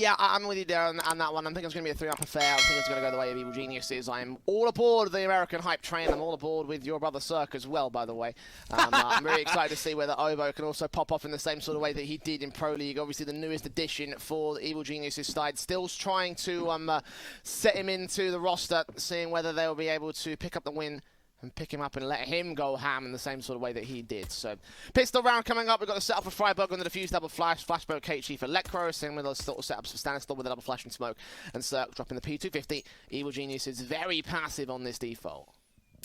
Yeah, I'm with you there on that one. I think it's going to be a 3-up affair. I think it's going to go the way of Evil Geniuses. I'm all aboard the American hype train. I'm all aboard with your brother Cirque as well, by the way. I'm very excited to see whether Obo can also pop off in the same sort of way that he did in Pro League. Obviously, the newest addition for the Evil Geniuses side. Still trying to set him into the roster, seeing whether they'll be able to pick up the win and pick him up and let him go ham in the same sort of way that he did. So, pistol round coming up. We've got the setup for Freiburg on the defuse double flash, flashback KG for Lekro, same with those little setups for Stanislaw with a double flash and smoke, and Cirque dropping the P250. Evil Genius is very passive on this default.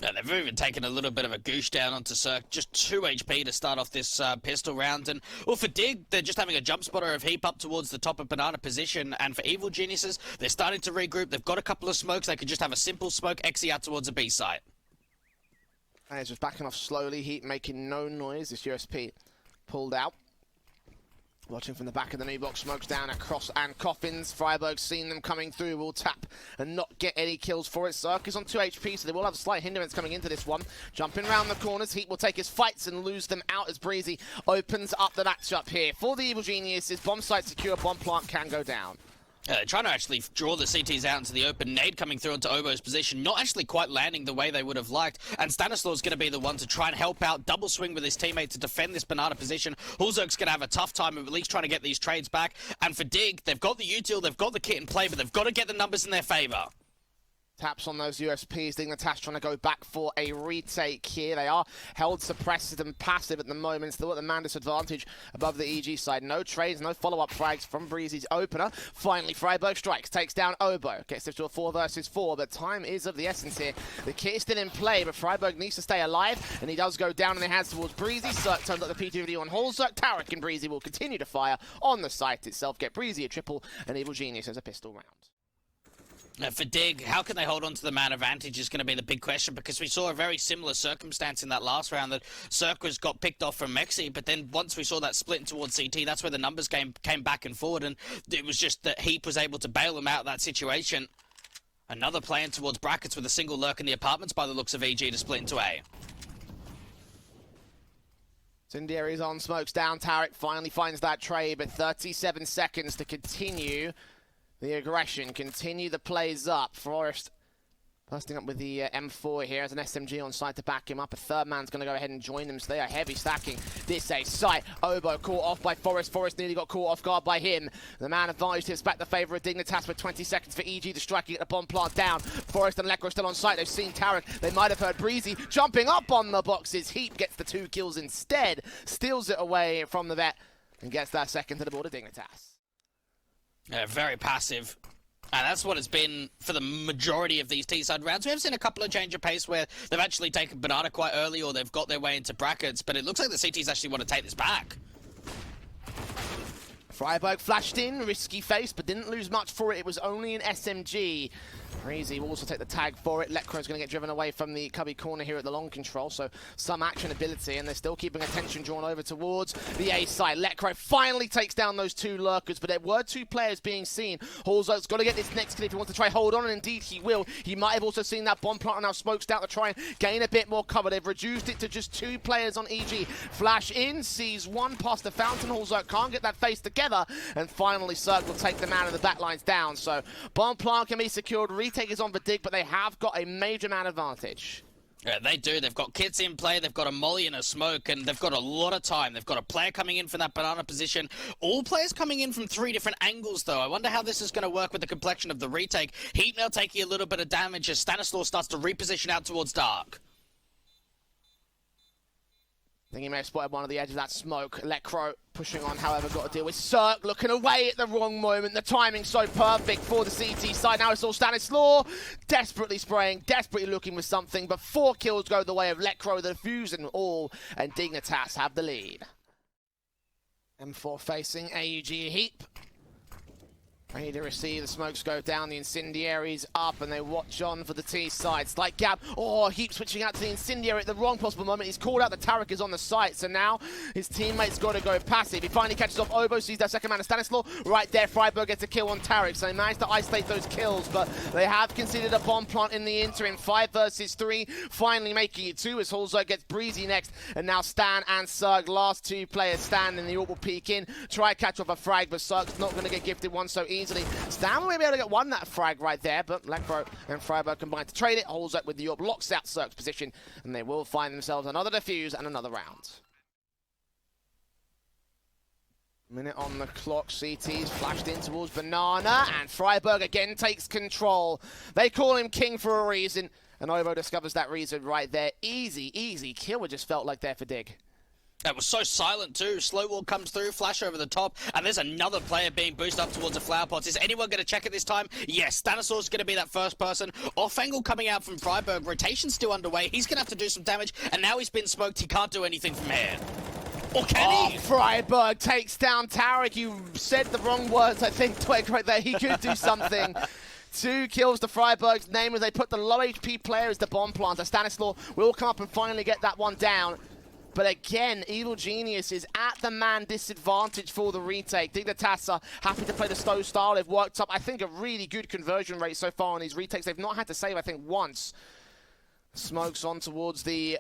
Yeah, they've even taken a little bit of a goosh down onto Cirque. Just 2 HP to start off this pistol round. And well, for Dig, they're just having a jump spotter of Heap up towards the top of Banana position. And for Evil Geniuses, they're starting to regroup. They've got a couple of smokes. They could just have a simple smoke exit out towards a B site. And he's just backing off slowly. Heat making no noise. This USP pulled out. Watching from the back of the knee box, smokes down across and coffins. Freiburg seen them coming through, will tap and not get any kills for it. Cirque is on 2 HP, so they will have a slight hindrance coming into this one. Jumping around the corners, Heat will take his fights and lose them out as Breezy opens up the matchup here. For the Evil Geniuses, bomb site secure, bomb plant can go down. Trying to actually draw the CTs out into the open. Nade coming through into Obo's position, not actually quite landing the way they would have liked. And Stanislaw's going to be the one to try and help out, double swing with his teammate to defend this Banana position. Hulzerk's going to have a tough time of at least trying to get these trades back. And for Dig, they've got the util, they've got the kit in play, but they've got to get the numbers in their favour. Taps on those USPs. Dignitas trying to go back for a retake here. They are held suppressed and passive at the moment. Still at the man disadvantage above the EG side. No trades, no follow-up frags from Breezy's opener. Finally, Freiburg strikes, takes down Obo. Gets this to a 4 versus 4, but time is of the essence here. The kit is still in play, but Freiburg needs to stay alive, and he does go down in the hands towards Breezy. Cirque turns up the P250 on Hulzerk. Tarek and Breezy will continue to fire on the site itself. Get Breezy a triple, and Evil Genius as a pistol round. For Dig, how can they hold on to the man advantage is going to be the big question, because we saw a very similar circumstance in that last round that Cirque got picked off from Mexi, but then once we saw that split towards CT, that's where the numbers came back and forward, and it was just that Heap was able to bail them out of that situation. Another plan towards brackets with a single lurk in the apartments by the looks of EG to split into A. Incendiary's on, smokes down. Tarek finally finds that trade, but 37 seconds to continue the aggression, continue the plays up. Forrest busting up with the M4 here as an SMG on site to back him up. A third man's going to go ahead and join them, so they are heavy stacking this a site. Obo caught off by Forrest. Forrest nearly got caught off guard by him. The man advantage tips back the favour of Dignitas with 20 seconds for EG. The striking at the bomb plant down. Forrest and Lekro still on site. They've seen Tarek. They might have heard Breezy jumping up on the boxes. Heap gets the 2 kills instead. Steals it away from the vet and gets that second to the board of Dignitas. Very passive. And that's what it's been for the majority of these T-side rounds. We have seen a couple of change of pace where they've actually taken Banana quite early, or they've got their way into brackets, but it looks like the CTs actually want to take this back. Freiburg flashed in, risky face, but didn't lose much for it. It was only an SMG. Breezy will also take the tag for it. Lekro's going to get driven away from the cubby corner here at the long control, so some action ability, and they're still keeping attention drawn over towards the A side. Lekro finally takes down those 2 lurkers, but there were 2 players being seen. Hulzerk's got to get this next kill if he wants to try hold on, and indeed he will. He might have also seen that bomb plant and now smokes down to try and gain a bit more cover. They've reduced it to just 2 players on EG. Flash in, sees one past the fountain. Hulzerk can't get that face together, and finally Cirque will take the man and the back lines down. So bomb plant can be secured. Retake is on for Dig, but they have got a major man advantage. Yeah, they do. They've got kits in play, they've got a molly and a smoke, and they've got a lot of time. They've got a player coming in from that Banana position. All players coming in from 3 different angles, though. I wonder how this is going to work with the complexion of the retake. Heat now taking a little bit of damage as Stanislaw starts to reposition out towards Dark. I think he may have spotted one of the edges of that smoke. Lekro pushing on, however, got to deal with Cirque looking away at the wrong moment. The timing's so perfect for the CT side. Now it's all Stanislaw desperately spraying, desperately looking for something, but 4 kills go the way of Lekro, the defuse and all, and Dignitas have the lead. M4 facing AUG Heap. Ready to receive, the smokes go down, the incendiaries up, and they watch on for the T side. Slight gap. Oh, Heap switching out to the incendiary at the wrong possible moment. He's called out that Tarek is on the site, so now his teammate's got to go passive. He finally catches off Obo, sees that second man of Stanislaw. Right there, Freiburg gets a kill on Tarek, so they managed to isolate those kills, but they have considered a bomb plant in the interim. 5 versus 3, finally making it 2 as Hulzerk gets Breezy next, and now Stan and Cirque, last 2 players. Stan in the AWP will peek in, try to catch off a frag, but Cirque's not going to get gifted one so easy. easily. Stan will be able to get one that frag right there, but Lekro and Freiburg combine to trade it. Holds up with the orb, locks out Cirque's position, and they will find themselves another defuse and another round. Minute on the clock, CT's flashed in towards Banana, and Freiburg again takes control. They call him king for a reason, and Obo discovers that reason right there. Easy kill. It just felt like there for Dig. It was so silent too. Slow wall comes through, flash over the top, and there's another player being boosted up towards the flower pots. Is anyone going to check it this time? Yes, Stanislaus going to be that first person. Off angle coming out from Freiburg. Rotation's still underway. He's going to have to do some damage, and now he's been smoked. He can't do anything from here. Or can he? Freiburg takes down Tarek. You said the wrong words, I think, Twig, right there. He could do something. 2 kills to Freiburg's name as they put the low HP player as the bomb planter. Stanislaus will come up and finally get that one down. But again, Evil Genius is at the man disadvantage for the retake. Dignitas are happy to play the slow style. They've worked up, I think, a really good conversion rate so far on these retakes. They've not had to save, I think, once. Smokes on towards the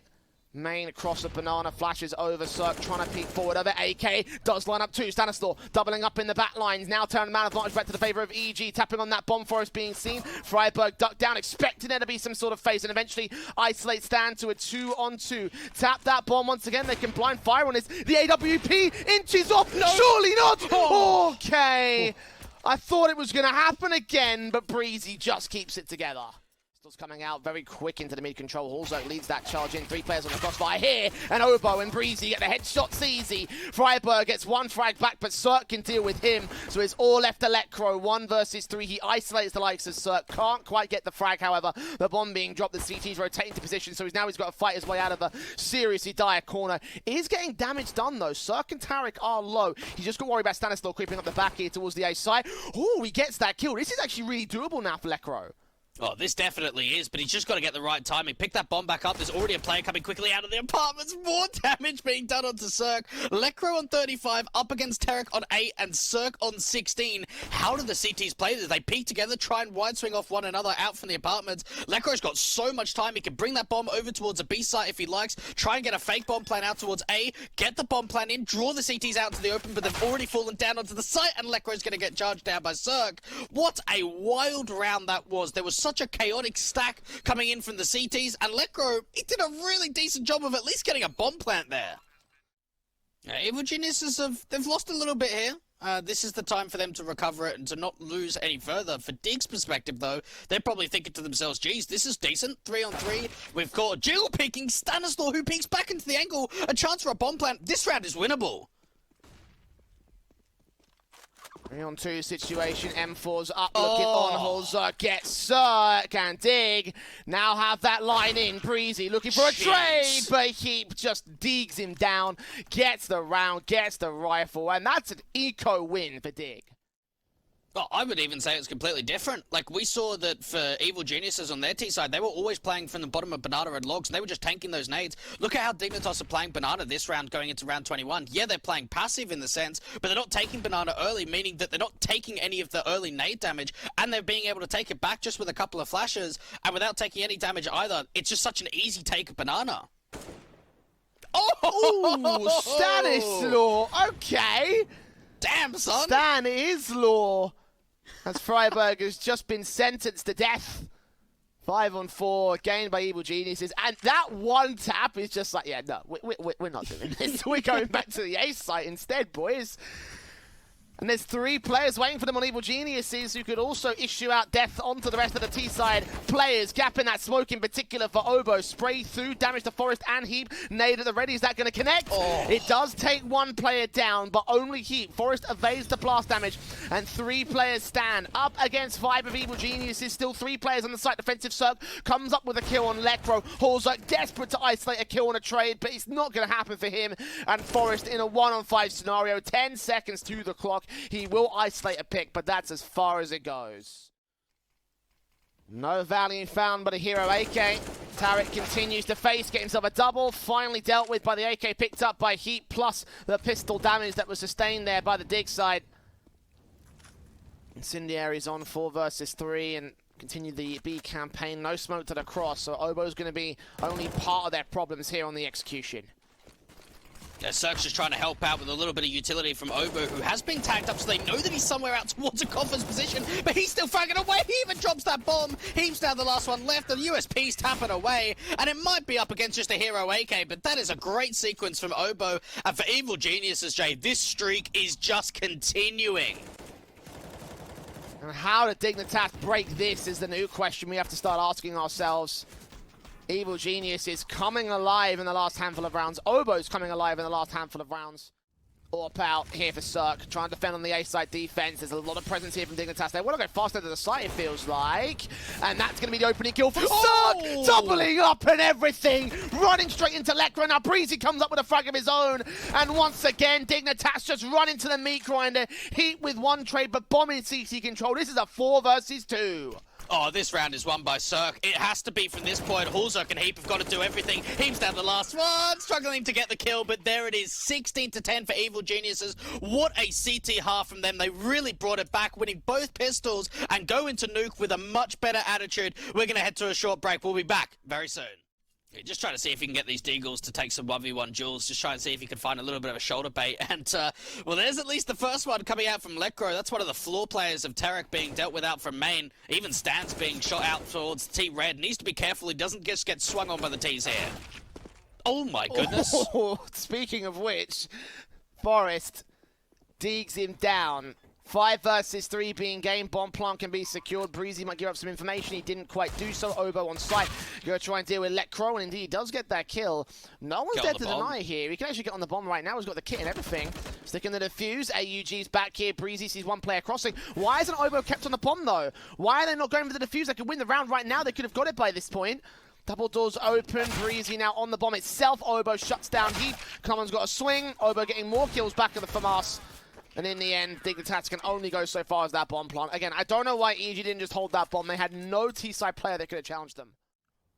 main cross of Banana, flashes over Cirque, trying to peek forward over AK, does line up too. Stanislaus doubling up in the back lines, now turning the man advantage back to the favor of EG, tapping on that bomb forest being seen. Freiburg ducked down, expecting there to be some sort of phase, and eventually isolate Stan to a 2-on-2. Tap that bomb once again, they can blind fire on this. The AWP inches off, no. Surely not! Okay, I thought it was going to happen again, but Breezy just keeps it together. Coming out very quick into the mid-control. Halzo leads that charge in. 3 players on the crossfire here, and Obo and Breezy get the headshots easy. Freiburg gets 1 frag back, but Cirque can deal with him, so it's all left to Lekro. 1 versus 3. He isolates the likes of Cirque. Can't quite get the frag, however. The bomb being dropped. The CT's rotating to position, so he's got to fight his way out of a seriously dire corner. It is getting damage done, though. Cirque and Tarek are low. He's just got to worry about Stanislaus creeping up the back here towards the A side. Oh, he gets that kill. This is actually really doable now for Lekro. Oh, this definitely is, but he's just got to get the right timing. Pick that bomb back up. There's already a player coming quickly out of the apartments. More damage being done onto Cirque. Lekro on 35, up against Tarek on 8, and Cirque on 16. How do the CTs play this? They peek together, try and wide swing off one another out from the apartments. Lekro's got so much time. He can bring that bomb over towards a B site if he likes, try and get a fake bomb plan out towards A, get the bomb plan in, draw the CTs out to the open, but they've already fallen down onto the site, and Lekro's going to get charged down by Cirque. What a wild round that was. There was such a chaotic stack coming in from the CTs, and Lekro, he did a really decent job of at least getting a bomb plant there. Evil Geniuses they've lost a little bit here. This is the time for them to recover it and to not lose any further. For Dig's perspective, though, they're probably thinking to themselves, geez, this is decent. 3-on-3. We've got Jill peeking, Stanislaus who peeks back into the angle. A chance for a bomb plant. This round is winnable. 3-on-2 situation, M4's up, looking on, Holzer gets Cirque, and Dig now have that line in. Breezy looking for a trade, but he just digs him down, gets the round, gets the rifle, and that's an eco win for Dig. Well, I would even say it's completely different. Like, we saw that for Evil Geniuses on their T side, they were always playing from the bottom of Banana and Logs, and they were just tanking those nades. Look at how Dignitas are playing Banana this round going into round 21. Yeah, they're playing passive in the sense, but they're not taking Banana early, meaning that they're not taking any of the early nade damage, and they're being able to take it back just with a couple of flashes, and without taking any damage either. It's just such an easy take of Banana. Oh, Stanislaus, okay. Damn, son. Stanislaus. As Freiburg has just been sentenced to death. 5-on-4, gained by Evil Geniuses. And that one tap is just like, yeah, no, we're not doing this. We're going back to the ace site instead, boys. And there's 3 players waiting for them on Evil Geniuses who could also issue out death onto the rest of the T-side players. Gap in that smoke in particular for Obo. Spray through, damage to Forest and Heap. Nade at the ready, is that going to connect? Oh. It does take 1 player down, but only Heap. Forest evades the blast damage, and 3 players stand. Up against 5 of Evil Geniuses, still 3 players on the site. Defensive Cirque comes up with a kill on Lekro. Halls desperate to isolate a kill on a trade, but it's not going to happen for him. And Forest in a 1-on-5 scenario, 10 seconds to the clock. He will isolate a pick, but that's as far as it goes. No value found but a hero AK. Tarek continues to face, get himself a double. Finally dealt with by the AK, picked up by Heat, plus the pistol damage that was sustained there by the Dig side. Incendiary's on 4 versus 3 and continue the B campaign. No smoke to the cross, so Obo's going to be only part of their problems here on the execution. Cirque's just trying to help out with a little bit of utility from Obo, who has been tagged up, so they know that he's somewhere out towards a Coffin's position, but he's still fragging away. He even drops that bomb. He's now the last one left. The USP's tapping away, and it might be up against just a hero AK, but that is a great sequence from Obo. And for Evil Geniuses, Jay, this streak is just continuing. And how did Dignitas break this is the new question we have to start asking ourselves. Evil Genius is coming alive in the last handful of rounds. Obo's coming alive in the last handful of rounds. Orp out here for Cirque, trying to defend on the A-side defense. There's a lot of presence here from Dignitas. They want to go faster to the site, it feels like. And that's going to be the opening kill for Cirque! Doubling up and everything! Running straight into Lekra. Now Breezy comes up with a frag of his own. And once again, Dignitas just run into the meat grinder. Heat with one trade, but bombing CC control. This is a 4 versus 2. Oh, this round is won by Cirque. It has to be from this point. Hulzerk and Heap have got to do everything. Heap's down the last one, struggling to get the kill, but there it is, 16-10 for Evil Geniuses. What a CT half from them. They really brought it back, winning both pistols and go into Nuke with a much better attitude. We're going to head to a short break. We'll be back very soon. Just trying to see if he can get these Deagles to take some 1v1 duels. Just try and see if he can find a little bit of a shoulder bait. And, well, there's at least the first one coming out from Lekro. That's one of the floor players of Tarek being dealt with out from main. Even Stan's being shot out towards T-Red. Needs to be careful he doesn't just get swung on by the T's here. Oh, my goodness. Oh, speaking of which, Forest digs him down. 5 versus 3 being game. Bomb plant can be secured. Breezy might give up some information. He didn't quite do so. Obo on site. Gonna try and deal with Lekro, and indeed he does get that kill. No one's there to deny here. He can actually get on the bomb right now. He's got the kit and everything. Sticking the defuse. AUG's back here. Breezy sees one player crossing. Why isn't Obo kept on the bomb though? Why are they not going for the defuse? They could win the round right now. They could have got it by this point. Double doors open. Breezy now on the bomb itself. Obo shuts down Heat. Common's got a swing. Obo getting more kills back at the FAMAS. And in the end, Dignitas can only go so far as that bomb plant. Again, I don't know why EG didn't just hold that bomb. They had no T-side player that could have challenged them.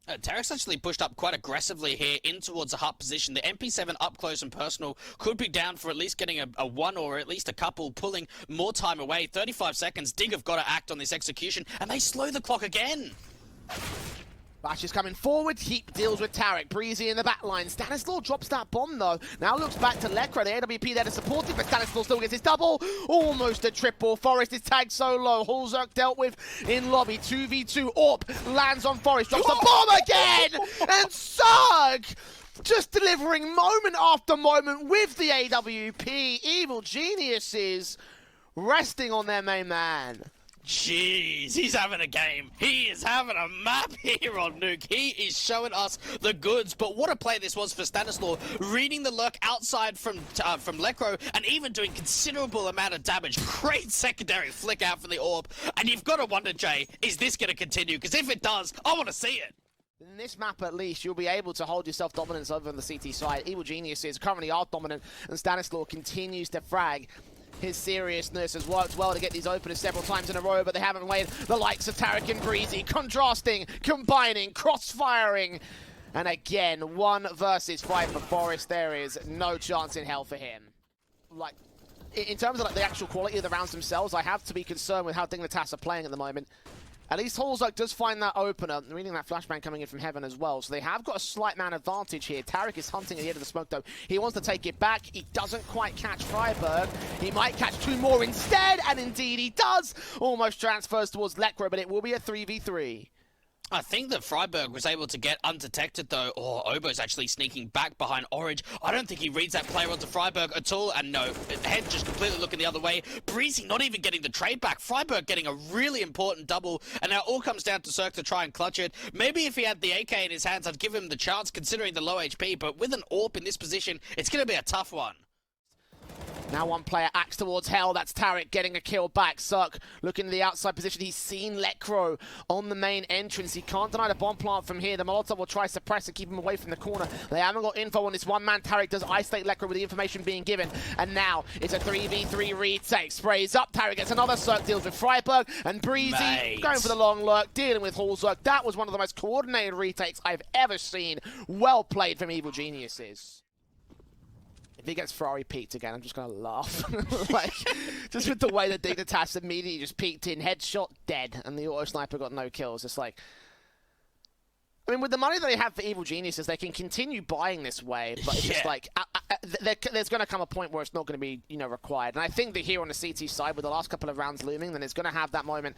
Tarek's actually pushed up quite aggressively here in towards a hut position. The MP7 up close and personal could be down for at least getting a one or at least a couple, pulling more time away. 35 seconds. Dig have got to act on this execution, and they slow the clock again. Bash is coming forward. Heap deals with Tarek. Breezy in the back line. Stanislaw drops that bomb, though. Now looks back to Lekra. The AWP there to support it, but Stanislaw still gets his double. Almost a triple. Forest is tagged so low. Hulzerk dealt with in lobby. 2v2. Orp lands on Forest. Drops the bomb again! And Sug just delivering moment after moment with the AWP. Evil Geniuses resting on their main man. Jeez, he's having a game. He is having a map here on Nuke. He is showing us the goods. But what a play this was for Stanislaw, reading the lurk outside from Lekro and even doing considerable amount of damage. Great secondary flick out from the Orb. And you've got to wonder, Jay, is this going to continue? Because if it does, I want to see it. In this map, at least, you'll be able to hold yourself dominance over on the CT side. Evil Geniuses currently are dominant, and Stanislaw continues to frag. His seriousness has worked well to get these openers several times in a row, but they haven't weighed the likes of Tarek and Breezy. Contrasting, combining, cross-firing. And again, 1 versus 5 for Forest. There is no chance in hell for him. Like, in terms of like the actual quality of the rounds themselves, I have to be concerned with how Dignitas are playing at the moment. At least Hulzerk does find that opener, reading that flashbang coming in from heaven as well. So they have got a slight man advantage here. Tarek is hunting at the end of the smoke though. He wants to take it back. He doesn't quite catch Freiberg. He might catch 2 more instead, and indeed he does. Almost transfers towards Lekra, but it will be a 3v3. I think that Freiberg was able to get undetected though. Oh, Obo's actually sneaking back behind Orange. I don't think he reads that player onto Freiberg at all. And no, Head just completely looking the other way. Breezy not even getting the trade back. Freiberg getting a really important double. And now it all comes down to Cirque to try and clutch it. Maybe if he had the AK in his hands, I'd give him the chance considering the low HP. But with an AWP in this position, it's going to be a tough one. Now one player acts towards Hell. That's Tarek getting a kill back. Cirque looking to the outside position. He's seen Lekro on the main entrance. He can't deny the bomb plant from here. The Molotov will try suppress and keep him away from the corner. They haven't got info on this one man. Tarek does isolate Lekro with the information being given. And now it's a 3v3 retake. Sprays up. Tarek gets another. Cirque deals with Freiberg. And Breezy going for the long lurk, dealing with Hulzerk. That was one of the most coordinated retakes I've ever seen. Well played from Evil Geniuses. If he gets Ferrari peeked again, I'm just going to laugh. Like, just with the way that Dignitas immediately just peeked in, headshot, dead, and the auto sniper got no kills. It's like, I mean, with the money that they have for Evil Geniuses, they can continue buying this way, but it's just like there's going to come a point where it's not going to be, required. And I think that here on the CT side, with the last couple of rounds looming, then it's going to have that moment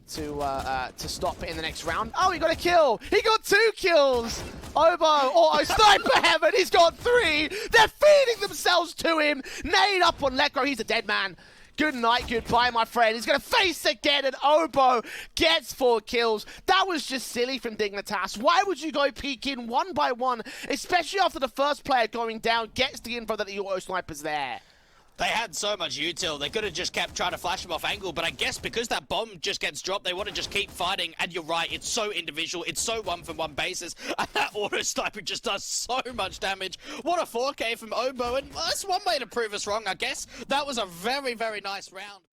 to stop it in the next round. Oh, he got a kill! He got 2 kills! Obo, sniper heaven! He's got 3! They're feeding themselves to him! Nade up on Lekro, he's a dead man. Good night, goodbye, my friend. He's going to face again, and Obo gets 4 kills. That was just silly from Dignitas. Why would you go peek in one by one, especially after the first player going down gets the info that the auto sniper's there? They had so much util, they could have just kept trying to flash him off angle, but I guess because that bomb just gets dropped, they want to just keep fighting, and you're right, it's so individual, it's so one-for-one basis, and that auto sniper just does so much damage. What a 4K from Obo, and that's one way to prove us wrong, I guess. That was a very, very nice round.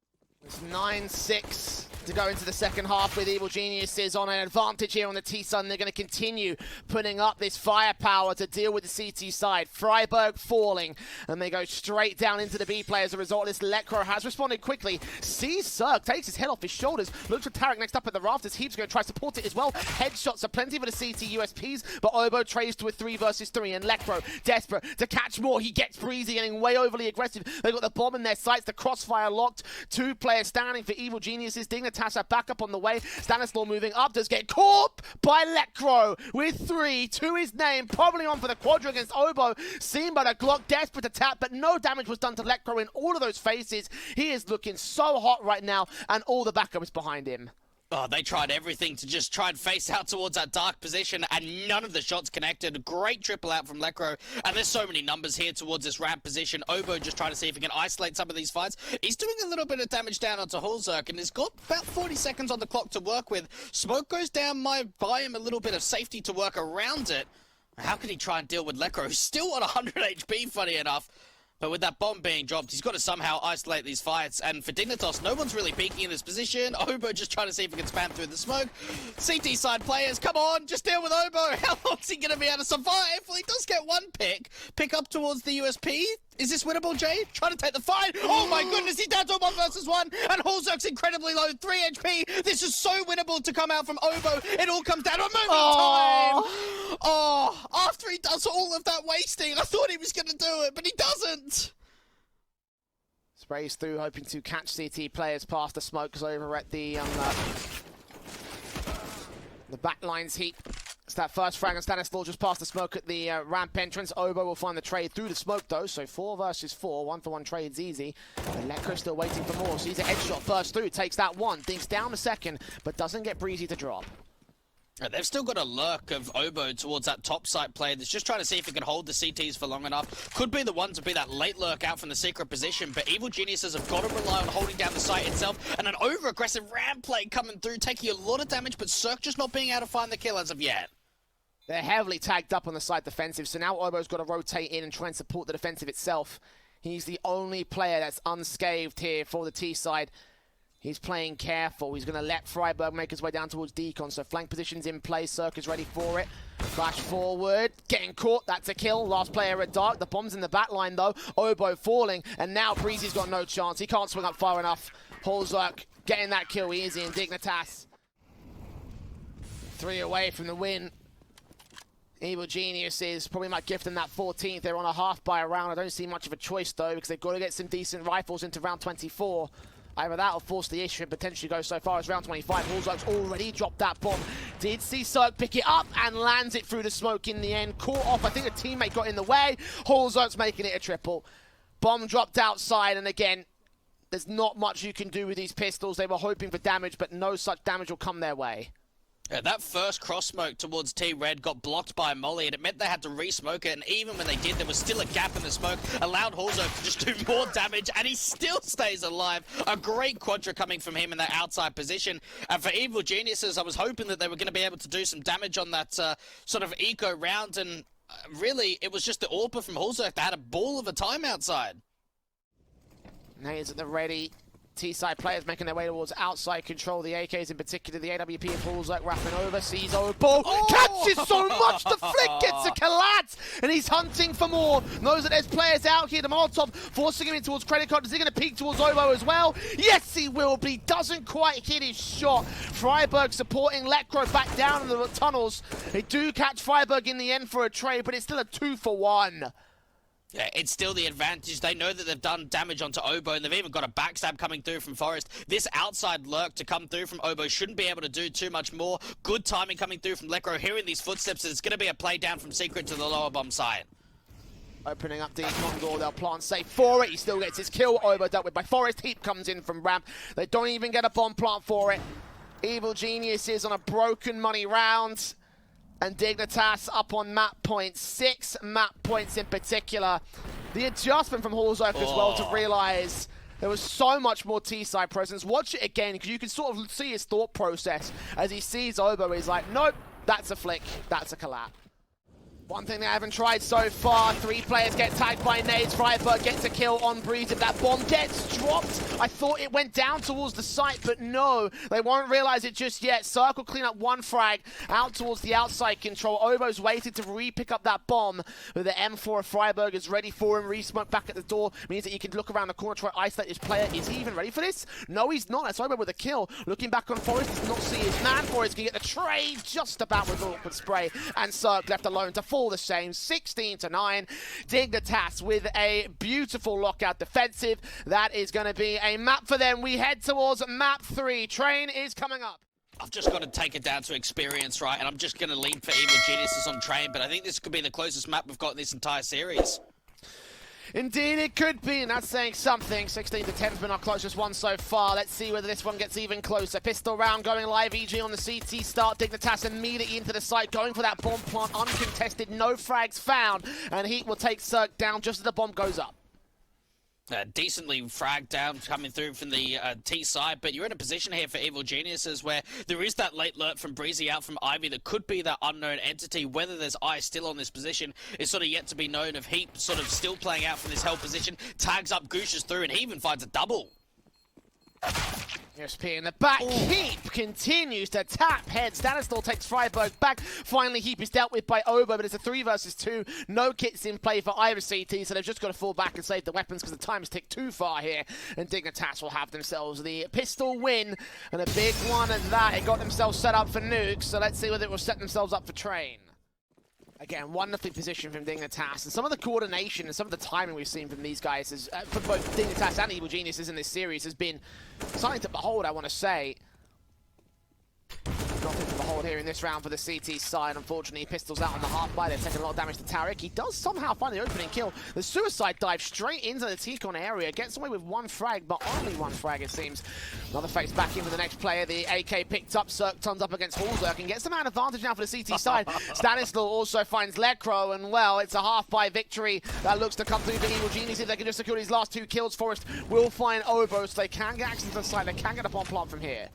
It's 9-6 to go into the second half with Evil Geniuses on an advantage here on the T-Sun. They're going to continue putting up this firepower to deal with the CT side. Freiburg falling, and they go straight down into the B play as a result. This Lekro has responded quickly. Sees Cirque, takes his head off his shoulders, looks for Tarek next up at the rafters. Heap's going to try to support it as well. Headshots are plenty for the CT USPs, but Obo trades to a 3 versus 3, and Lekro, desperate to catch more. He gets breezy, getting way overly aggressive. They've got the bomb in their sights, the crossfire locked. 2 players standing for Evil Geniuses. Dignitas are back up on the way. Stanislaw moving up, does get caught by Lekro with 3 to his name, probably on for the quadra against Obo. Seen by the Glock, desperate to tap, but no damage was done to Lekro in all of those faces. He is looking so hot right now, and all the backup is behind him. Oh, they tried everything to just try and face out towards that dark position, and none of the shots connected. Great triple out from Lekro, and there's so many numbers here towards this ramp position. Obo just trying to see if he can isolate some of these fights. He's doing a little bit of damage down onto Hulzerk, and he's got about 40 seconds on the clock to work with. Smoke goes down, might buy him a little bit of safety to work around it. How can he try and deal with Lekro, who's still on 100 HP, funny enough? But with that bomb being dropped, he's got to somehow isolate these fights. And for Dignitas, no one's really peeking in this position. Obo just trying to see if he can spam through the smoke. CT side players, come on, just deal with Obo. How long is he going to be able to survive? Well, he does get 1 pick up towards the USP. Is this winnable, Jay? Trying to take the fight. Oh my goodness, he's down to a 1 versus 1. And Hulzerk's incredibly low, 3 HP. This is so winnable to come out from Obo. It all comes down to a moment of time. Oh, after he does all of that wasting, I thought he was going to do it, but he doesn't. Sprays through, hoping to catch CT players past the smokes over at the back lines heat. It's that first frag, and Stanislaw just past the smoke at the ramp entrance. Obo will find the trade through the smoke though, so 4 versus 4, 1-for-1 trade's easy. And Lekro still waiting for more, so he's a headshot first through, takes that 1, thinks down a second, but doesn't get breezy to drop. They've still got a lurk of Obo towards that top site player that's just trying to see if he can hold the CTs for long enough. Could be the one to be that late lurk out from the secret position, but Evil Geniuses have got to rely on holding down the site itself, and an over-aggressive ramp play coming through, taking a lot of damage, but Cirque just not being able to find the kill as of yet. They're heavily tagged up on the side defensive, so now Obo's got to rotate in and try and support the defensive itself. He's the only player that's unscathed here for the T side. He's playing careful. He's going to let Freiburg make his way down towards Deacon. So flank position's in play. Cirque is ready for it. Flash forward. Getting caught. That's a kill. Last player at dark. The bomb's in the back line, though. Obo falling. And now Breezy's got no chance. He can't swing up far enough. Hulzerk getting that kill easy. And Dignitas 3 away from the win. Evil Geniuses probably might gift them that 14th. They're on a half by a round. I don't see much of a choice, though, because they've got to get some decent rifles into round 24. Either that or force the issue and potentially go so far as round 25. Hulzerk's already dropped that bomb. Did see Cirque pick it up and lands it through the smoke in the end. Caught off. I think a teammate got in the way. Hulzerk's making it a triple. Bomb dropped outside, and again, there's not much you can do with these pistols. They were hoping for damage, but no such damage will come their way. Yeah, that first cross smoke towards T-Red got blocked by Molly, and it meant they had to re-smoke it, and even when they did, there was still a gap in the smoke, allowed Hulzerk to just do more damage, and he still stays alive. A great quadra coming from him in that outside position. And for Evil Geniuses, I was hoping that they were going to be able to do some damage on that sort of eco round, and really, it was just the AWPer from Hulzerk that had a ball of a time outside. Nades at the ready. T-side players making their way towards outside control. The AKs in particular, the AWP and Paul's like wrapping over, sees Obo, catches so much, the flick gets a collapse, and he's hunting for more. Knows that there's players out here, the Molotov forcing him in towards credit card. Is he going to peek towards Obo as well? Yes, he will, but he doesn't quite hit his shot. Freiburg supporting Lekro back down in the tunnels. They do catch Freiburg in the end for a trade, but it's still a 2-for-1. Yeah, it's still the advantage. They know that they've done damage onto Obo, and they've even got a backstab coming through from Forest. This outside lurk to come through from Obo shouldn't be able to do too much more. Good timing coming through from Lekro, hearing these footsteps. It's going to be a play down from Secret to the lower bomb side. Opening up Nikon door, they'll plant safe for it. He still gets his kill. Obo dealt with by Forest. Heap comes in from ramp. They don't even get a bomb plant for it. Evil Genius is on a broken money round. And Dignitas up on map points, 6 map points in particular. The adjustment from Hallzerk as well to realize there was so much more T-side presence. Watch it again, because you can sort of see his thought process as he sees Obo. He's like, nope, that's a flick, that's a collapse. One thing they haven't tried so far, 3 players get tagged by nades. Freiburg gets a kill on Breeze. If that bomb gets dropped, I thought it went down towards the site, but no, they won't realize it just yet. Circle clean up 1 frag out towards the outside control. Obo's waited to re-pick up that bomb, but the M4 of Freiburg is ready for him. Re-smoke back at the door means that you can look around the corner, try to isolate this player. Is he even ready for this? No, he's not. That's Obo with a kill. Looking back on Forest, does not see his man. Forest can get the trade just about with awkward spray, and Cirque left alone to fall the same, 16-9. Dignitas with a beautiful lockout defensive. That is going to be a map for them. We head towards map 3. Train is coming up. I've just got to take it down to experience, right? And I'm just going to lean for Evil Geniuses on Train, but I think this could be the closest map we've got in this entire series. Indeed, it could be, and that's saying something. 16-10 has been our closest one so far. Let's see whether this one gets even closer. Pistol round going live. EG on the CT start. Dignitas immediately into the site, going for that bomb plant, uncontested. No frags found, and Heat will take Cirque down just as the bomb goes up. Decently fragged down coming through from the T side, but you're in a position here for Evil Geniuses where there is that late lurk from Breezy out from Ivy that could be that unknown entity. Whether there's Eye still on this position is sort of yet to be known. Of Heap sort of still playing out from this held position, tags up, gooshes through, and he even finds a double. USP in the back. Heap continues to tap head. Stanislau takes Freiburg back. Finally, Heap is dealt with by Obo, but it's a 3 versus 2. No kits in play for either CT, so they've just got to fall back and save the weapons because the time has ticked too far here. And Dignitas will have themselves the pistol win, and a big one at that. It got themselves set up for nukes, so let's see whether it will set themselves up for Train. Again, wonderfully positioned from Dignitas, and some of the coordination and some of the timing we've seen from these guys, is, for both Dignitas and Evil Geniuses in this series, has been something to behold, I want to say. Nothing to behold here in this round for the CT side. Unfortunately, Pistols out on the half-by. They're taking a lot of damage to Tariq. He does somehow find the opening kill. The suicide dive straight into the T-Con area. Gets away with 1 frag, but only 1 frag, it seems. Another face back in for the next player. The AK picked up. Cirque turns up against Hallzerk and gets some advantage now for the CT side. Stanislau also finds Lekro, and, well, it's a half-by victory that looks to come through for Evil Genius. If they can just secure these last 2 kills, Forest will find Obo, so they can get access to the side. They can get a bomb plant from here.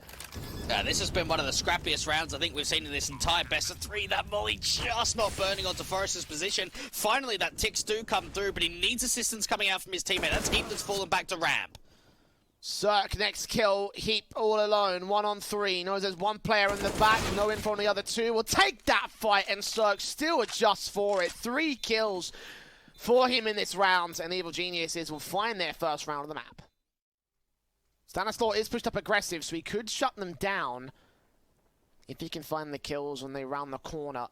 This has been one of the scrappiest rounds I think we've seen in this entire best of 3. That molly just not burning onto Forrest's position. Finally, that ticks do come through, but he needs assistance coming out from his teammate. That's Heap that's fallen back to ramp. Cirque next kill. Heap all alone. 1 on 3. Knows there's 1 player in the back. No info on the other 2. Will take that fight, and Cirque still adjusts for it. 3 kills for him in this round, and Evil Geniuses will find their first round of the map. Stanislau is pushed up aggressive, so he could shut them down if he can find the kills when they round the corner.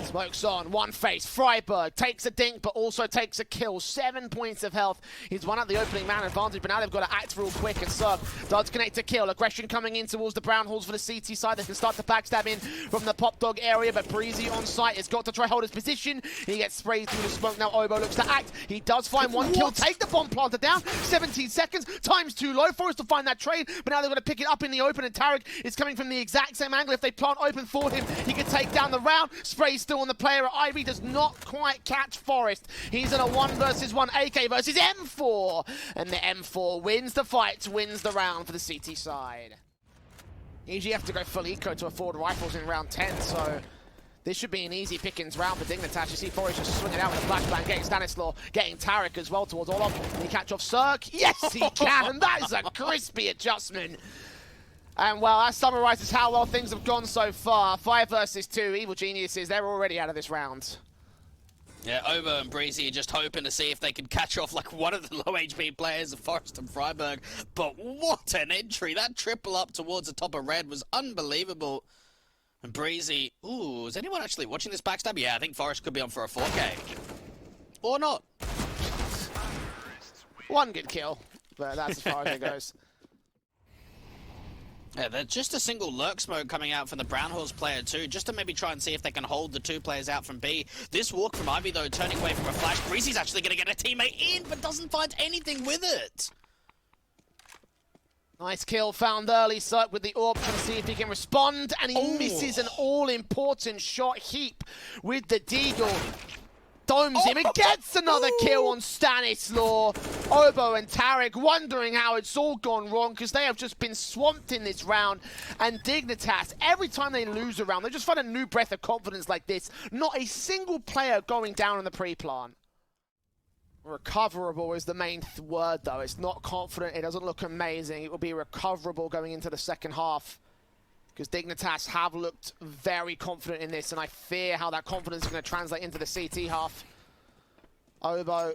Smoke's on, 1 face. Freiburg takes a dink, but also takes a kill. 7 points of health. He's won out the opening man advantage, but now they've got to act real quick, and Cirque does connect to kill. Aggression coming in towards the brown halls for the CT side. They can start to backstab in from the pop dog area, but Breezy on site has got to try hold his position. He gets sprayed through the smoke. Now Obo looks to act. He does find 1 kill. Take the bomb planter down. 17 seconds. Time's too low for us to find that trade, but now they've got to pick it up in the open, and Tariq is coming from the exact same angle. If they plant open for him, he can take down the round. Spray's still on the player. Ivy does not quite catch Forest. He's in a 1 versus 1 AK versus M4. And the M4 wins the fight, wins the round for the CT side. EG have to go full eco to afford rifles in round 10, so This should be an easy pickings round for Dignitas. You see Forrest just swinging out with a flashbang, getting Stanislaw, getting Tarek as well towards Olof. Can he catch off Cirque? Yes, he can, and that is a crispy adjustment. And well, that summarizes how well things have gone so far. 5 versus 2, Evil Geniuses, they're already out of this round. Yeah, Obo and Breezy are just hoping to see if they can catch off like one of the low HP players of Forest and Freiburg. But what an entry! That triple up towards the top of red was unbelievable. And Breezy, ooh, is anyone actually watching this backstab? Yeah, I think Forest could be on for a 4K. Or not. One good kill, but that's as far as it goes. Yeah, there's just a single lurk smoke coming out from the Brown Horse player too, just to maybe try and see if they can hold the 2 players out from B. This walk from Ivy though, turning away from a flash. Breezy's actually going to get a teammate in, but doesn't find anything with it. Nice kill found early. Cirque with the orb, trying to see if he can respond, and he misses an all-important shot. Heap with the deagle. Domes him and gets another kill on Stanislaw. Obo and Tarek wondering how it's all gone wrong because they have just been swamped in this round. And Dignitas, every time they lose a round, they just find a new breath of confidence like this. Not a single player going down in the pre-plant. Recoverable is the main word though. It's not confident, it doesn't look amazing. It will be recoverable going into the second half. Because Dignitas have looked very confident in this, and I fear how that confidence is going to translate into the CT half. Obo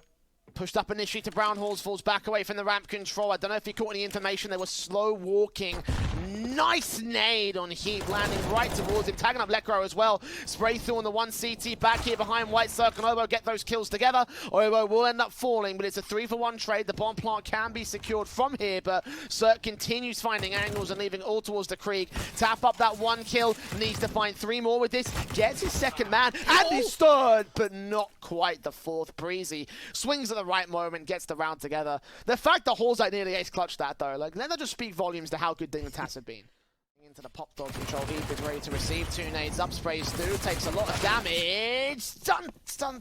pushed up initially to Brown Halls, falls back away from the ramp control. I don't know if he caught any information. They were slow walking. Nice nade on Heap, landing right towards him, tagging up Lekro as well. Spray through on the 1 CT back here behind White Circle, and Obo get those kills together. Obo will end up falling, but it's a 3-for-1 trade. The bomb plant can be secured from here, but Cirque continues finding angles and leaving all towards the Krieg. Tap up that 1 kill, needs to find 3 more with this. Gets his second man, and his third, but not quite the 4th. Breezy swings at the right moment, gets the round together. The fact that Hall's nearly ace clutched that though, like, let that just speak volumes to how good Dignitas have been. Into the pop dog control, Heap is ready to receive 2 nades, up sprays through, takes a lot of damage.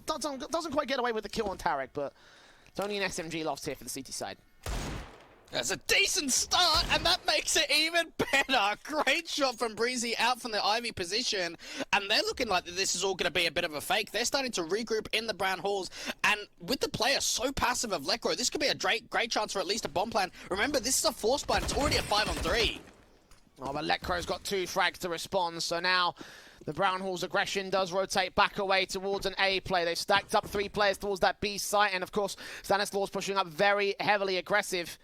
Doesn't quite get away with the kill on Tarek, but it's only an SMG lost here for the CT side. That's a decent start, and that makes it even better. Great shot from Breezy out from the Ivy position, and they're looking like this is all going to be a bit of a fake. They're starting to regroup in the Brown Halls, and with the player so passive of Lekro, this could be a great chance for at least a bomb plan. Remember, this is a 4-spot, it's already a 5-on-3. Oh, but Lekro's got 2 frags to respond, so now the Brown Hall's aggression does rotate back away towards an A play. They've stacked up 3 players towards that B site, and of course, Stanislaw's pushing up very heavily aggressive.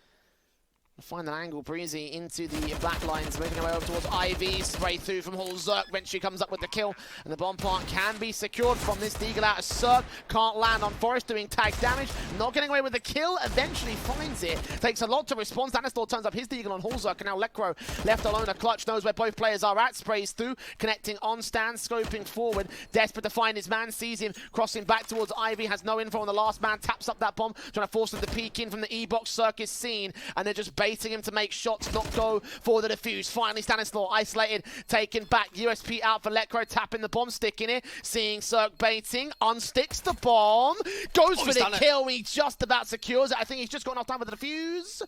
Find an angle, Breezy into the back lines, moving away over towards Ivy, spray through from Hall. Zerk eventually comes up with the kill, and the bomb plant can be secured from this deagle out of Zerk. Can't land on Forest, doing tag damage, not getting away with the kill, eventually finds it. Takes a lot to respond. Stanislaw turns up his deagle on Hall Zerk, and now Lekro left alone. A clutch knows where both players are at, sprays through, connecting on stand, scoping forward, desperate to find his man, sees him, crossing back towards Ivy, has no info on the last man, taps up that bomb, trying to force him to peek in from the E-box. Zerk is seen, and they're just baiting him to make shots, not go for the defuse. Finally, Stanislaw isolated, taken back. USP out for Lekro, tapping the bomb, sticking it. Seeing Cirque baiting, unsticks the bomb, goes for the kill. He just about secures it. I think he's just got enough time for the defuse.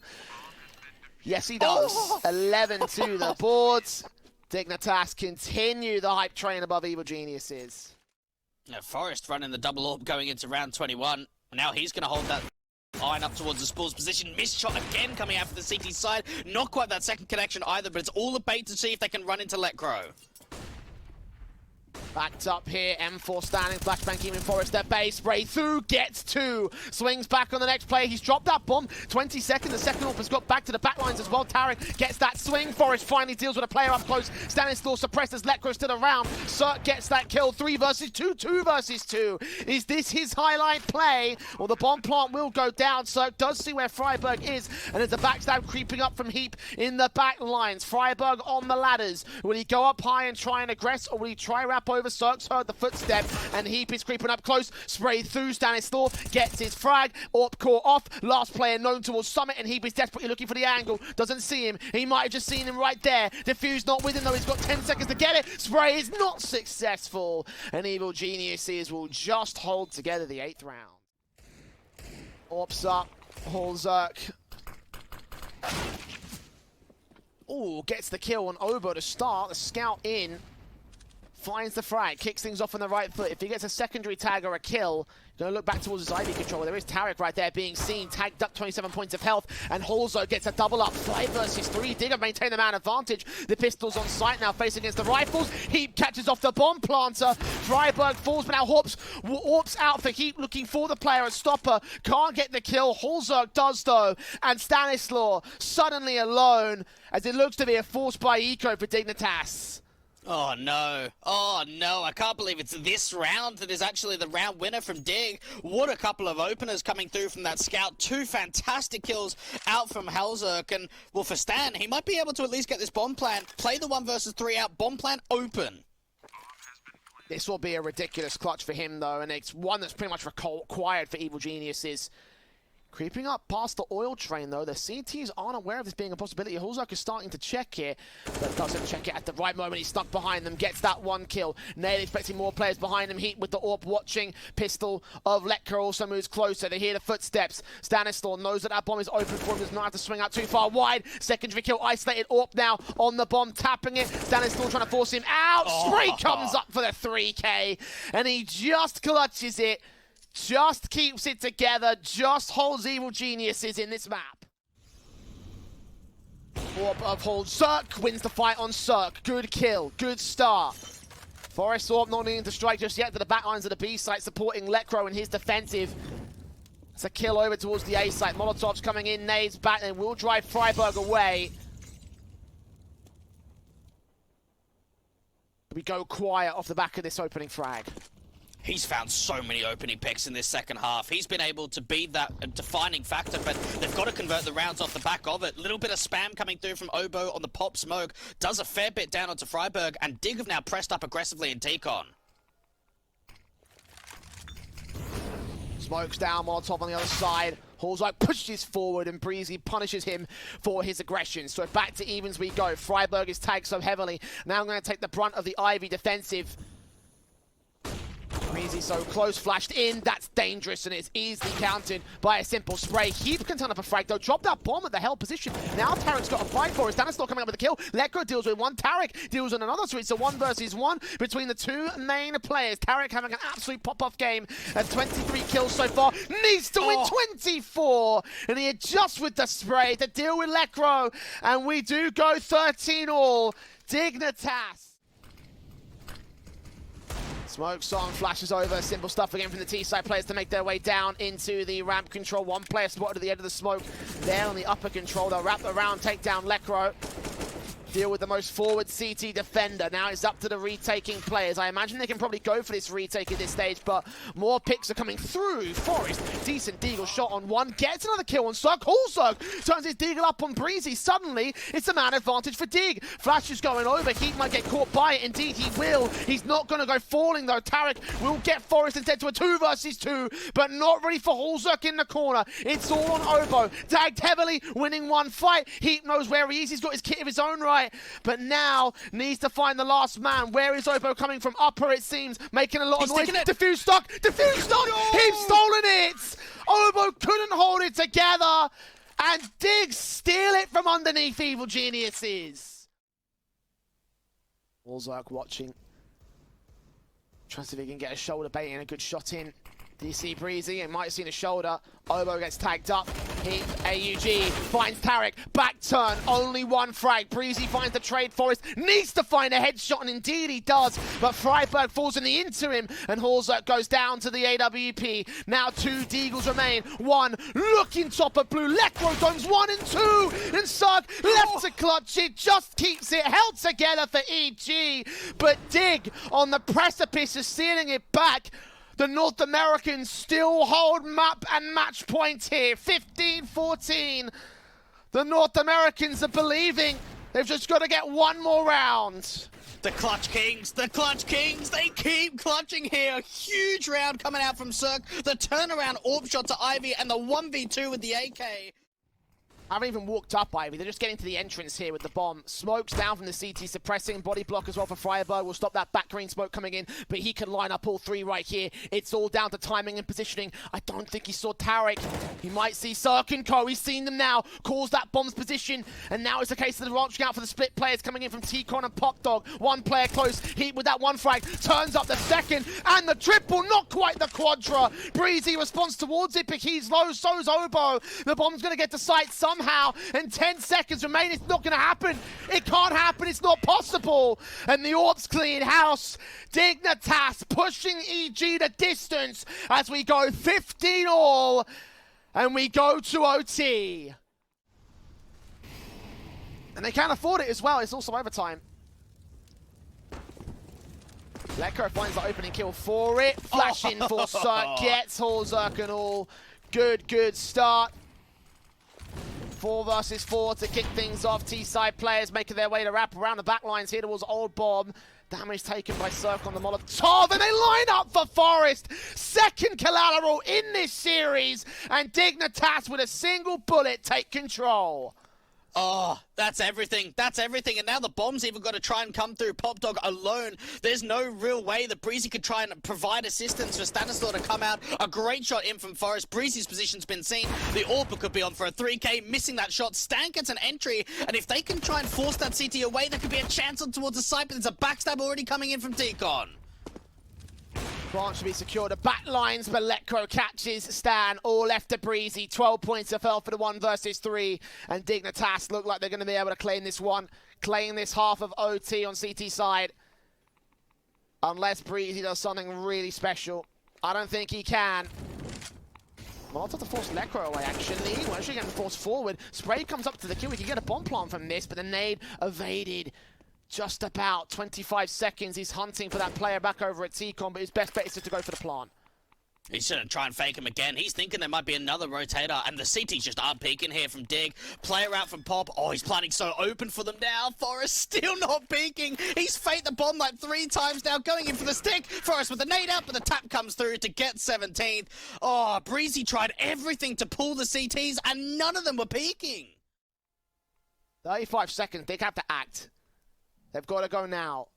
Yes, he does. 11-2 the boards. Dignitas continue the hype train above Evil Geniuses. Now, Forest running the double orb going into round 21. Now he's going to hold that line up towards the Spurs position. Missed shot again coming out for the CT side. Not quite that second connection either, but it's all a bait to see if they can run into Lekro. Backed up here, M4 standing, flashbang even Forest their base, spray through, gets 2, swings back on the next play, he's dropped that bomb, 20 seconds, the second orb has got back to the back lines as well. Tarek gets that swing, Forest finally deals with a player up close, Stanislaw suppressed as Lekro still around, Cirque gets that kill, 3 versus 2, 2 versus 2. Is this his highlight play? Well, the bomb plant will go down, Cirque does see where Freiburg is, and there's a backstab creeping up from Heap in the back lines. Freiburg on the ladders, will he go up high and try and aggress, or will he try wrap over? Cirque's heard the footstep, and Heap is creeping up close. Spray through, Stanislaw gets his frag. Orp core off. Last player known towards Summit, and Heap is desperately looking for the angle. Doesn't see him. He might have just seen him right there. Diffuse not with him, though. He's got 10 seconds to get it. Spray is not successful, and Evil Geniuses will just hold together the 8th round. Orp's up. Hall Zerk. Ooh, gets the kill on Obo to start. The scout in. finds the frag, kicks things off on the right foot. If he gets a secondary tag or a kill, gonna look back towards his IV controller. There is Tarek right there being seen, tagged up 27 points of health, and Holzo gets a double up. 5 versus 3. Digger maintain the man advantage. The pistols on site now facing against the rifles. Heap catches off the bomb planter. Freiburg falls, but now Horps out for Heap looking for the player and stopper. Can't get the kill. Holzerg does though, and Stanislaw suddenly alone as it looks to be a force by Eco for Dignitas. Oh no, oh no, I can't believe it's this round that is actually the round winner from Dig. What a couple of openers coming through from that scout. 2 fantastic kills out from Halzerk, and well, for Stan, he might be able to at least get this bomb plant, play the 1 versus 3 out, bomb plant open. This will be a ridiculous clutch for him though, and it's one that's pretty much required for Evil Geniuses. Creeping up past the oil train, though. The CTs aren't aware of this being a possibility. Hulzak is starting to check it, but doesn't check it at the right moment. He's stuck behind them, gets that 1 kill. Nail expecting more players behind him. Heat with the AWP watching. Pistol of Letka also moves closer. They hear the footsteps. Stanislaw knows that bomb is open for him. Does not have to swing out too far wide. Secondary kill, isolated. AWP now on the bomb, tapping it. Stanislaw trying to force him out. Spray comes up for the 3K, and he just clutches it. Just keeps it together, just holds Evil Geniuses in this map. AWP of hold. Zerk wins the fight on Zerk. Good kill, good start. Forest AWP not needing to strike just yet to the back lines of the B site, supporting Lekro in his defensive. It's a kill over towards the A site. Molotov's coming in, nades back, and will drive Freiburg away. We go quiet off the back of this opening frag. He's found so many opening picks in this second half. He's been able to be that defining factor, but they've got to convert the rounds off the back of it. Little bit of spam coming through from Obo on the pop smoke. Does a fair bit down onto Freiburg, and Dig have now pressed up aggressively in Decon. Smokes down, Molotov on the other side. Halzerk pushes forward and Breezy punishes him for his aggression. So back to evens we go. Freiburg is tagged so heavily. Now I'm going to take the brunt of the Ivy defensive. Breezy so close, flashed in, that's dangerous, and it's easily countered by a simple spray. Heap can turn up a frag though, drop that bomb at the hell position. Now Tarek's got a fight for it. Stanislaw coming up with a kill. Lekko deals with 1, Tarek deals with another, so it's a 1 versus 1 between the 2 main players. Tarek having an absolute pop-off game at 23 kills so far. Needs to win 24, and he adjusts with the spray to deal with Lekro, and we do go 13-all. Dignitas. Smoke song flashes over, simple stuff again from the T-side players to make their way down into the ramp control. 1 player spotted at the end of the smoke there on the upper control. They'll wrap around, take down Lekro. Deal with the most forward CT defender. Now it's up to the retaking players. I imagine they can probably go for this retake at this stage, but more picks are coming through. Forest, decent deagle shot on 1, gets another kill on Zerk. Halzerk turns his deagle up on Breezy. Suddenly, it's a man advantage for Dig. Flash is going over. Heat might get caught by it. Indeed, he will. He's not going to go falling, though. Tarek will get Forest instead to a 2 versus 2, but not ready for Halzerk in the corner. It's all on Obo. Tagged heavily, winning 1 fight. Heat knows where he is. He's got his kit of his own right, but now needs to find the last man. Where is Obo coming from? Upper, it seems, making a lot of noise. Defuse stock! Defuse stock! No! He's stolen it! Obo couldn't hold it together, and Dig steal it from underneath Evil Geniuses. Halzerk watching. Trying to see if he can get a shoulder bait and a good shot in. DC Breezy, and might have seen a shoulder. Obo gets tagged up. Heat, AUG, finds Tarek. Back turn, only 1 frag. Breezy finds the trade. Forest needs to find a headshot, and indeed he does. But Freiburg falls in the interim, and Halzerk goes down to the AWP. Now 2 deagles remain. 1 looking top of blue. Lekro domes 1 and 2. And Zerk left to clutch it. Just keeps it held together for EG. But Dig on the precipice of stealing it back. The North Americans still hold map and match point here. 15-14. The North Americans are believing they've just got to get 1 more round. The Clutch Kings, they keep clutching here. Huge round coming out from Zerk. The turnaround AWP shot to Ivy and the 1v2 with the AK. haven't even walked up, Ivy. They're just getting to the entrance here with the bomb. Smoke's down from the CT, suppressing. Body block as well for Freiburg. Will stop that back green smoke coming in, but he can line up all three right here. It's all down to timing and positioning. I don't think he saw Tarek. He might see Cirque and Co. He's seen them now. Calls that bomb's position, and now it's the case of the launching out for the split players coming in from T-Con and Pop Dog. One player close. Heat with that one frag. Turns up the second, and the triple. Not quite the quadra. Breezy responds towards it, but he's low. So's Obo. The bomb's going to get to site somehow. And 10 seconds remain. It's not going to happen. It can't happen. It's not possible. And the Orps clean house. Dignitas pushing EG the distance as we go 15 all. And we go to OT. And they can't afford it as well. It's also overtime. Lecro finds the opening kill for it. Flash in for Cirque. Gets Halzerk and all. Good start. 4 versus 4 to kick things off. T-side players making their way to wrap around the back lines here towards Old Bomb. Damage taken by Cirque on the Molotov, and they line up for Forest. Second collateral in this series, and Dignitas with a single bullet take control. Oh, that's everything. That's everything. And now the bomb's even got to try and come through Pop Dog alone. There's no real way that Breezy could try and provide assistance for Stanislaw to come out. A great shot in from Forest. Breezy's position's been seen. The AWP could be on for a 3K, missing that shot. Stan gets an entry, and if they can try and force that CT away, there could be a chance on towards the site, but there's a backstab already coming in from T-Con. Branch to be secured. The back lines, but Lecro catches Stan. All left to Breezy. 12 points of health for the 1 versus 3. And Dignitas look like they're going to be able to claim this one. Claim this half of OT on CT side. Unless Breezy does something really special. I don't think he can. Molotov to force Lecro away, actually. Well, actually getting forced forward. Spray comes up to the kill. We can get a bomb plant from this, but the nade evaded. Just about 25 seconds. He's hunting for that player back over at T-Con, but his best bet is just to go for the plant. He's going to try and fake him again. He's thinking there might be another rotator, and the CT's just aren't peeking here from Dig. Player out from Pop. Oh, he's planting so open for them now. Forest still not peeking. He's faked the bomb like 3 times now, going in for the stick. Forest with the nade out, but the tap comes through to get 17th. Oh, Breezy tried everything to pull the CTs, and none of them were peeking. 35 seconds. They have to act. They've got to go now.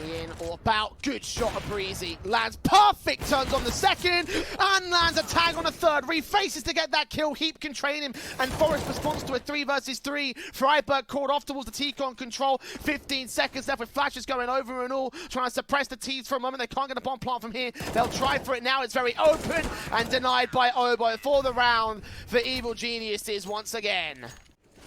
In or about. Good shot of Breezy. Lands perfect. Turns on the second. And lands a tag on the third. Refaces to get that kill. Heap can train him. And Forest responds to a 3 versus 3. Freiburg caught off towards the T-Con control. 15 seconds left with flashes going over and all. Trying to suppress the T's for a moment. They can't get a bomb plant from here. They'll try for it now. It's very open. And denied by Obo for the round for Evil Geniuses once again.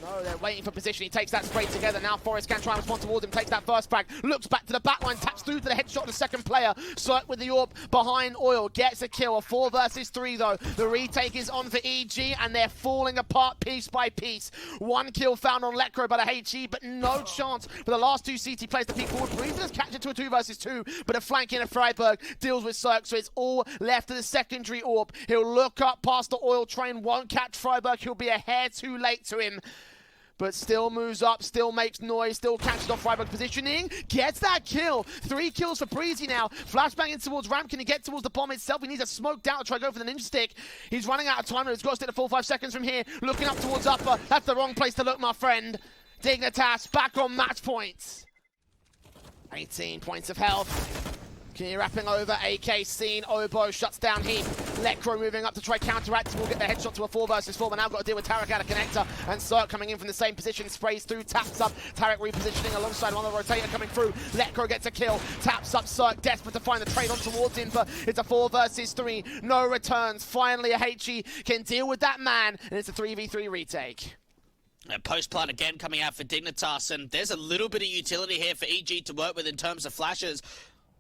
No, they're waiting for position. He takes that spray together. Now Forest can try and respond towards him. Takes that first frag. Looks back to the backline. Taps through to the headshot of the second player. Cirque with the AWP behind Oil. Gets a kill. A 4 versus 3 though. The retake is on for EG and they're falling apart piece by piece. 1 kill found on Lecro by the HE, but no chance for the last 2 CT players to peek forward. Breezers catch it to a 2 versus 2, but a flank in of Freiburg deals with Cirque, so it's all left to the secondary AWP. He'll look up past the Oil train. Won't catch Freiburg. He'll be a hair too late to him. But still moves up, still makes noise, still catches off Freiburg positioning. Gets that kill. 3 kills for Breezy now. Flashbang in towards ramp. Can he get towards the bomb itself? He needs a smoke down to try to go for the ninja stick. He's running out of time. He's got to stick the full 5 seconds from here. Looking up towards upper. That's the wrong place to look, my friend. Dignitas back on match points. 18 points of health. Kenny wrapping over, AK seen, Obo shuts down Heap. Lecro moving up to try counteract, will get the headshot to a 4 versus 4, but now got to deal with Tarek out of connector, and Cirque coming in from the same position, sprays through, taps up, Tarek repositioning alongside one of the rotator coming through, Lecro gets a kill, taps up Cirque, desperate to find the trade on towards him, but it's a 4 versus 3, no returns, finally a HE can deal with that man, and it's a 3v3 retake. Post plant again coming out for Dignitas, and there's a little bit of utility here for EG to work with in terms of flashes.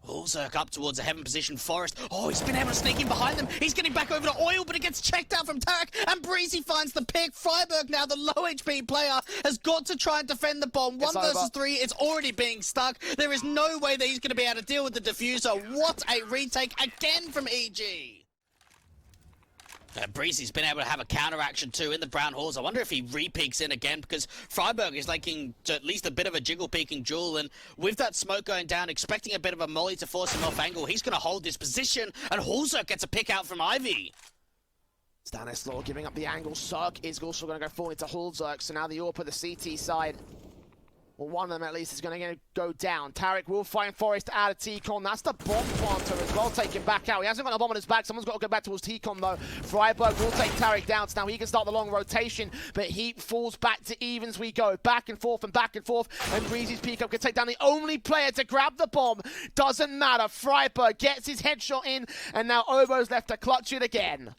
Halzerk up towards a heaven position. Forest. Oh, he's been able to sneak in behind them. He's getting back over to Oil, but it gets checked out from Tarek. And Breezy finds the pick. Freiburg now, the low HP player, has got to try and defend the bomb. 1 versus 3. It's already being stuck. There is no way that he's going to be able to deal with the diffuser. What a retake again from EG. Breezy's been able to have a counter-action too in the brown halls. I wonder if he re-peeks in again, because Freiburg is liking to at least a bit of a jiggle-peeking duel, and with that smoke going down, expecting a bit of a molly to force him off angle, he's going to hold this position, and Halzerk gets a pick out from Ivy. Stanislaw giving up the angle. Cirque is also going to go forward into Hulzerk. So now the AWP at the CT side. Well, one of them at least is going to go down. Tarek will find Forrest out of T-Con. That's the bomb planter as well, taken back out. He hasn't got a bomb on his back. Someone's got to go back towards T-Con though. Freiburg will take Tarek down. So now he can start the long rotation, but Heap falls back to evens we go. Back and forth and back and forth. And Breezy's peek up can take down the only player to grab the bomb. Doesn't matter. Freiburg gets his headshot in, and now Obo's left to clutch it again.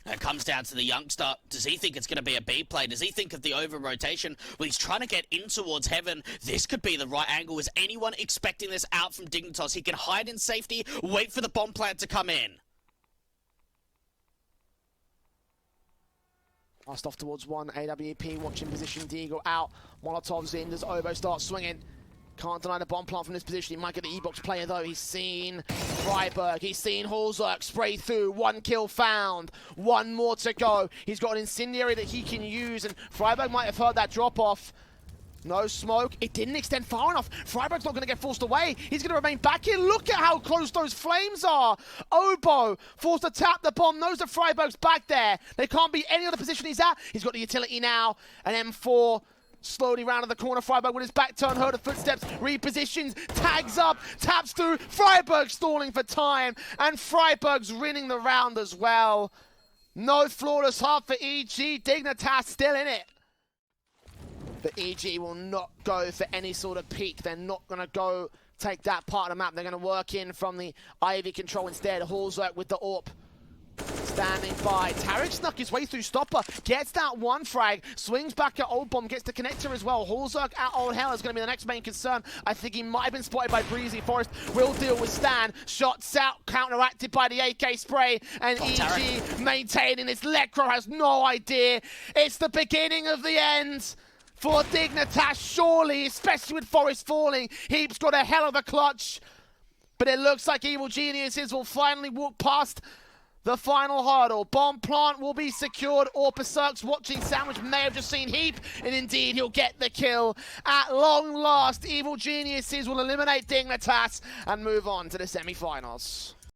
It comes down to the youngster. Does he think it's going to be a B play? Does he think of the over-rotation? Well, he's trying to get in towards heaven. This could be the right angle. Is anyone expecting this out from Dignitas? He can hide in safety, wait for the bomb plant to come in. Passed off towards one. AWP watching position. Deagle out. Molotov's in. Does Obo start swinging? Can't deny the bomb plant from this position. He might get the E-box player though. He's seen Freiburg. He's seen Hulzerk spray through. 1 kill found. 1 more to go. He's got an incendiary that he can use, and Freiburg might have heard that drop off. No smoke. It didn't extend far enough. Freiburg's not going to get forced away. He's going to remain back here. Look at how close those flames are. Obo forced to tap the bomb. Knows that Freiburg's back there. They can't be any other position he's at. He's got the utility now. An M4. Slowly round the corner, Freiburg with his back turn, heard of footsteps, repositions, tags up, taps through, Freiburg stalling for time, and Freiburg's winning the round as well. No flawless half for EG, Dignitas still in it. But EG will not go for any sort of peak. They're not going to go take that part of the map. They're going to work in from the Ivy control instead. Hulzerk with the AWP. Standing by. Tarek snuck his way through Stopper, gets that 1 frag, swings back at Old Bomb, gets the connector as well. Hulzerk at Old Hell is going to be the next main concern. I think he might have been spotted by Breezy. Forrest will deal with Stan. Shots out, counteracted by the AK spray, and EG Tarek maintaining this. Lecro has no idea. It's the beginning of the end for Dignitas, surely, especially with Forrest falling. Heap's got a hell of a clutch, but it looks like Evil Geniuses will finally walk past the final hurdle. Bomb plant will be secured. Or Berserk's watching Sandwich may have just seen Heap, and indeed he'll get the kill. At long last, Evil Geniuses will eliminate Dignitas and move on to the semi-finals.